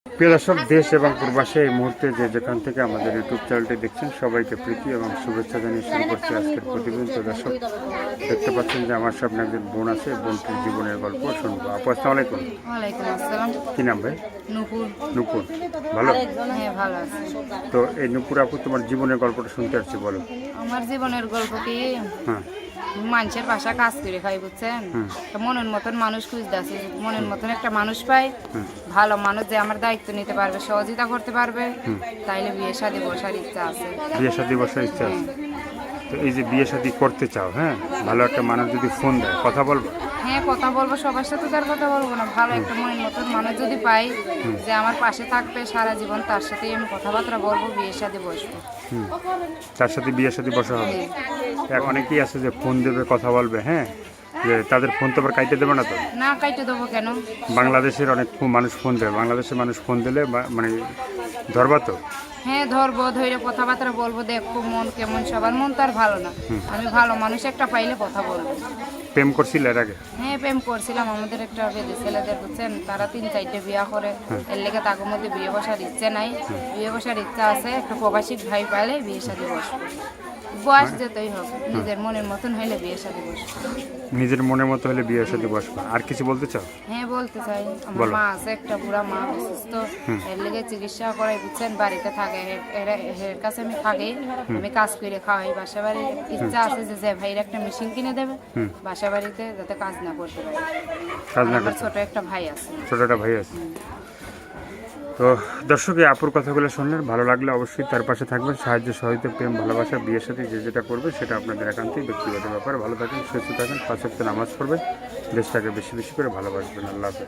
প্রিয় দর্শক, দেশ এবং প্রবাসে এই মুহূর্তে যে যেখান থেকে আমাদের ইউটিউব চ্যানেলটি দেখছেন সবাইকে প্রীতি এবং শুভেচ্ছা জানিয়ে শুরু করছি আজকের প্রতিবেদন। তো দর্শক, দেখতে পাচ্ছেন যে আমার সামনে একজন বোন আছে, বোনটির জীবনের গল্প শুনবো। আপু, আসসালামু আলাইকুম। ওয়ালাইকুম আসসালাম। কি নাম ভাই? নুপুর। নুপুর, ভালো? হ্যাঁ, ভালো আছি। তো এই নুপুর আপু, তোমার জীবনের গল্পটা শুনতে আসছি, বলো। আমার জীবনের গল্প কি, হ্যাঁ। মানুষের বাসা কাজ করে খাই, বুঝছেন? তো মনের মতন মানুষ খুঁজতেছি, মনের মতন একটা মানুষ পাই, ভালো মানুষ যে আমার দায়িত্ব নিতে পারবে, সহযোগিতা করতে পারবে, তাইলে বিয়ে শাদী বসার ইচ্ছা আছে। বিয়ে শাদী বসার ইচ্ছা আছে? তো এই যে বিয়ে শাদী করতে চাও, হ্যাঁ, ভালো একটা মানুষ যদি ফোন দেয়, কথা বলবো? হ্যাঁ, কথা বলবো, সবার সাথে তার কথা বলবো না, ভালো একটা মনের মতন মানুষ যদি পাই যে আমার পাশে থাকবে সারা জীবন, তার সাথেই আমি কথাবার্তা বলবো, বিয়ে শাদী বসবো। তার সাথে বিয়ে শাদী বসা হবে। অনেকেই আছে যে ফোন দেবে, কথা বলবে, হ্যাঁ, যে তাদের ফোন তো আবার কাইটে দেবে না তো? না, কাইটে দেবো কেন? বাংলাদেশের অনেক মানুষ ফোন দেয়, বাংলাদেশের মানুষ ফোন দিলে মানে ধরবা তো? হ্যাঁ, ধরবো, ধরে কথাবার্তা বলবো, দেখবো মন কেমন, সবার মন তো আর ভালো না। আমি ভালো মানুষ একটা পাইলে কথা বলবো। প্রেম করছিল এর আগে? হ্যাঁ, প্রেম করছিলাম। আমাদের একটা বেদে ছেলেদের, বুঝছেন, তারা 3-4টে বিয়ে করে, এর লেগে তার মধ্যে বিয়ে বসার ইচ্ছে নাই। বিয়ে বসার ইচ্ছা আছে, একটা প্রবাসী ভাই পাইলে বিয়ে শাদী বসবো। বয়স যেতেই হোক, নিজের মনের মতন হইলে বিয়ে শাদী বসবো। নিজের মনের মতো হলে বিয়ে শাদী বসবা। আর কিছু বলতে চাও? হ্যাঁ, বলতে চাই। আমার মা আছে, একটা বুড়া মা, অসুস্থ, এর লেগে চিকিৎসা করে, বুঝছেন, বাড়িতে থাকে, এর কাছে আমি থাকি, আমি কাজ করে খাওয়াই। বাসা বাড়ির ইচ্ছা আছে যে ভাইয়ের একটা মেশিন কিনে দেবে বাসা বাড়িতে, যাতে কাজ না করতে পারে। কাজ না আমার করতে? ছোট একটা ভাই আছে। ছোট একটা ভাই আছে। তো দর্শক, এই আপুর কথাগুলো শুনলেন, ভালো লাগলে অবশ্যই তার পাশে থাকবেন, সাহায্য সহযোগিতা, প্রেম ভালোবাসা, বিয়ের সাথে যে যেটা করবে সেটা আপনাদের একান্তই ব্যক্তিগত ব্যাপার। ভালো থাকেন, সুস্থ থাকেন, 5 ওয়াক্ত নামাজ পড়বেন, দেশটাকে বেশি বেশি করে ভালোবাসবেন। আল্লাহ হাফেজ।